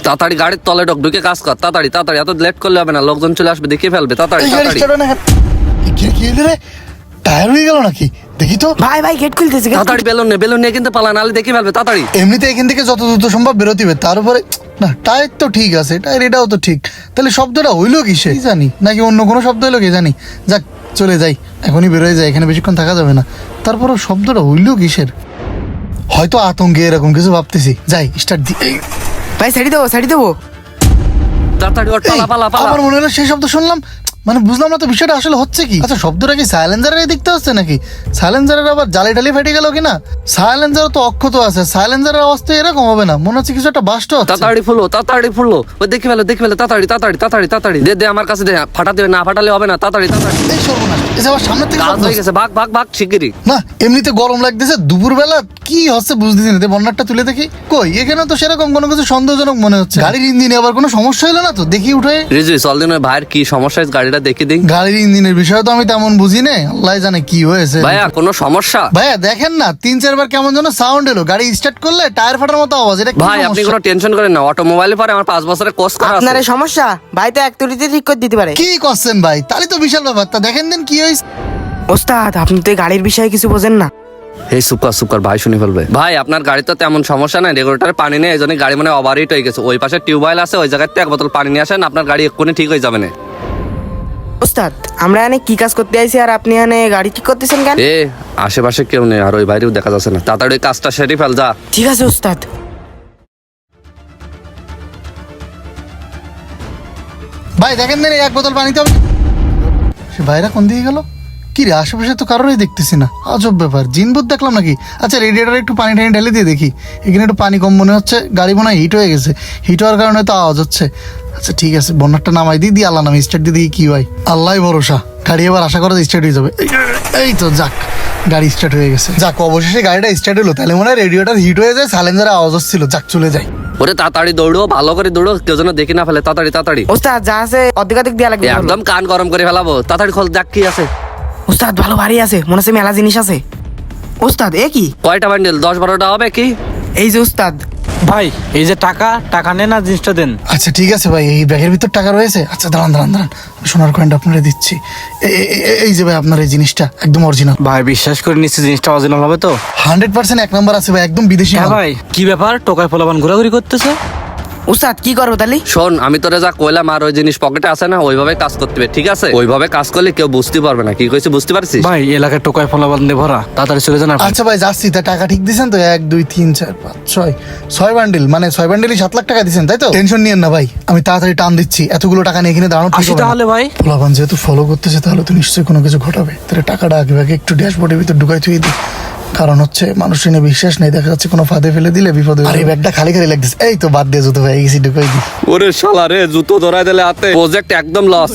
তাড়াতাড়ি গাড়ির তলে ঢুকে কাজ কর, তাড়াতাড়ি তাড়াতাড়ি, এত লেট করলে হবে না, লোকজন চলে আসবে, দেখে ফেলবে, তাড়াতাড়ি তাড়াতাড়ি। কি রে, টায়ার হয়ে গেল নাকি? দেখি তো। ভাই ভাই গেট খুলতেছে, তাড়াতাড়ি বেলুন নিয়ে কিন্তু পালা, নাহলে দেখে ফেলবে, তাড়াতাড়ি। এমনিতে এখান থেকে যত দ্রুত সম্ভব বেরোতে হবে, তার উপরে না টায়ার তো ঠিক আছে, টায়ার এটাও তো ঠিক, তাহলে শব্দটা হইলো কিসে জানি, নাকি অন্য কোনো শব্দ হইলো কি জানি। যাক চলে যাই, এখনই বেরোয় যায়, এখানে বেশিক্ষণ থাকা যাবে না। তারপরও শব্দটা হইলো কিসের, হয়তো আতঙ্কে এরকম কিছু ভাবতেছি। যাই স্টার্ট দি। ভাই সাইড দেবো। তাড়াতাড়ি ওঠ, পালা পালা পালা। আমার মনে হলো সেই শব্দ শুনলাম, মানে বুঝলাম না তো বিষয়টা আসলে হচ্ছে কি। আচ্ছা শব্দটা কি সাইলেন্সারের দেখতে হচ্ছে নাকি? সাইলেন্সারের আবার জালি টালি ফেটে গেল কিনা? সাইলেন্সার তো অক্ষত আছে, সাইলেন্সারের অবস্থা এরকম হবে না, মনে হচ্ছে কিছু একটা বাস্ট হচ্ছে। তাড়াতাড়ি ফুলো, ওই দেখে ফেলো, তাড়াতাড়ি তাড়াতাড়ি তাড়াতাড়ি তাড়াতাড়ি, দে আমার কাছে দে, ফাটাতে হবে না, ফাটালে হবে না, তাড়াতাড়ি তাড়াতাড়ি। এই সর্বনাশ, এই যে আবার সামনের থেকে কাজ শব্দ হয়ে হচ্ছে। গেছে, ভাগ শিগগিরই। না এমনিতে গরম লাগতেছে, দুপুরবেলা কি হচ্ছে বুঝতেছি না। বন্যারটা তুলে দেখি, কই এখানে তো সেরকম কোনো কিছু সন্দেহজনক মনে হচ্ছে। গাড়ির ইঞ্জিনে আবার কোনো সমস্যা হলো না তো? দেখি উঠে। রিজু চল দিন, ওই ভাইয়ের কি সমস্যা হয়েছে গাড়িটা দেখে দিই। গাড়ির ইঞ্জিনের বিষয় তো আমি তেমন বুঝি না, আল্লাহ জানে কি হয়েছে। ভাইয়া কোনো সমস্যা? ভাইয়া দেখেন না, 3-4 কেমন যেন সাউন্ড এলো, গাড়ি স্টার্ট করলে টায়ার ফাটার মতো আওয়াজ। এটা কি ভাই আপনি সমস্যা? কোনো টেনশন করেন না, অটোমোবাইলের পরে আমার 5 বছরের কোর্স করা আছে। আপনার এই সমস্যা ভাই তো এক তুড়িতে ঠিক করে দিতে পারে। কি করছেন ভাই? তাহলে তো বিশাল ব্যাপার। তা দেখেন দেন কি হয়েছে। ওস্তাদ আপনি তো এই গাড়ির বিষয়ে কিছু বোঝেন না। এই সুপার ভাই শুনে ফেলবে। ভাই আপনার গাড়ি তো তেমন সমস্যা নাই, রেগুলেটরে পানি নেই, এই জন্য গাড়ি মানে ওভারহিট হয়ে গেছে। ওই পাশে টিউবওয়েল আছে, ওই জায়গাতে 1 বোতল পানি নিয়ে আসেন, আপনার গাড়ি এক্ষুনি ঠিক হয়ে যাবে না। ওস্তাদ আমরা এখানে কি কাজ করতে আইছি আর আপনি এখানে গাড়ি ঠিক করতেছেন কেন? এ আশেপাশে কেউ নেই, আর ওই বাইরেও দেখা যাচ্ছে না, তাড়াতাড়ি ওই কাজটা সেরে ফেল যা। ঠিক আছে ওস্তাদ। ভাই দেখেন দেন, এই 1 বোতল পানিতে হবে। সে ভাইরা কোন দিকে গেল? কি রে, আশেপাশে তো কারোরই দেখতেছি না, আজব ব্যাপার, জিনভূত দেখলাম নাকি? আচ্ছা রেডিয়েটারে একটু পানি টানি ঢেলে দিয়ে দেখি, এখানে একটু পানি কম মনে হচ্ছে, গাড়ি মনে হয় হিট হয়ে গেছে, হিট হওয়ার কারণে তো আওয়াজ হচ্ছে। আচ্ছা ঠিক আছে, বন্যারটা নামাই দিই, আল্লাহ নামে স্টার্ট দিয়ে দেখি কি হয়। আল্লাহ ভরসা, গাড়ি এবার আশা করা স্টার্ট হয়ে যাবে। এই তো যাক, গাড়ি স্টার্ট হয়ে গেছে। যাক অবশেষে গাড়িটা স্টার্ট হলো, তাহলে মনে হয় রেডিয়েটার হিট হয়ে যায়, সাইলেন্সারে আওয়াজ হচ্ছিল। যাক চলে যাই। ওরে তাড়াতাড়ি দৌড়ো, ভালো করে দৌড়ো, কেউ যেন দেখে না ফেলে, তাড়াতাড়ি তাড়াতাড়ি। ওস্তাদ যা আছে অর্ধেক দেওয়া লাগবে। একদম কান গরম করে ফেলাবো, তাড়াতাড়ি খোল, দেখ কি আছে। ওস্তাদ ভালো ভারী আছে, মনে হচ্ছে মেলা জিনিস আছে। ওস্তাদ এ কি? কয়টা বান্ডেল? 10-12টা হবে কি? এই যে ওস্তাদ। ভাই এই যে টাকা নেন আর জিনিসটা দেন। আচ্ছা ঠিক আছে ভাই, এই ব্যাগের ভিতর টাকা রয়েছে। আচ্ছা দাঁড়ান, আমি সোনার কয়েনটা আপনারা দিচ্ছি। এই যে ভাই আপনার এই জিনিসটা একদম অরিজিনাল। ভাই বিশ্বাস করে নিচ্ছি জিনিসটা অরিজিনাল হবে তো? 100% 1 নাম্বার আছে ভাই, একদম বিদেশি হ্যাঁ মাল। ভাই কি ব্যাপার, টোকায় পোলাপান ঘোরাঘুরি করতেছে? ওস্তাদ কি করবো তাহলে? শোন, আমি তোরে যা কইলাম, আর ওই জিনিস পকেটে আছে না, ওইভাবে কাজ করতে হবে, ঠিক আছে? ওইভাবে কাজ করলে কেউ বুঝতে পারবে না। কি কইছি বুঝতে পারছিস? ভাই এলাকায় টোকায় পোলাপান দিয়ে ভরা, তাড়াতাড়ি চলে যান আপনি। আচ্ছা ভাই যাচ্ছি। তা টাকা ঠিক দিছেন তো? 1 2 3 4 5 6 বান্ডিল, মানে 6 বান্ডিলই 7 লাখ টাকা দিছেন তাই তো? টেনশন নিয়েন না ভাই, আমি তাড়াতাড়ি টান দিচ্ছি। এতগুলো টাকা নিয়ে এখানে দাঁড়ানো ঠিক আসি হবে না। তাহলে ভাই। পোলাপান যেহেতু ফলো করতেছে, তাহলে তো নিশ্চয়ই কোনো কিছু ঘটাবে। তাহলে টাকাটা আগে ভাগে একটু ড্যাশবোর্ডের ভিতর ঢুকাই থুই দিই, কারণ হচ্ছে মানুষের নিয়ে বিশ্বাস নেই, দেখা যাচ্ছে কোনো ফাঁদে ফেলে দিলে বিপদ হবে। আর এই ব্যাগটা খালি খালি লাগতেছে। এই তো বাদ দিয়ে জুতো ভাই গেছি, ঢুকাই দিই। ওরে শালা রে, জুতো ধরাই দিলে হাতে, প্রজেক্ট একদম লস।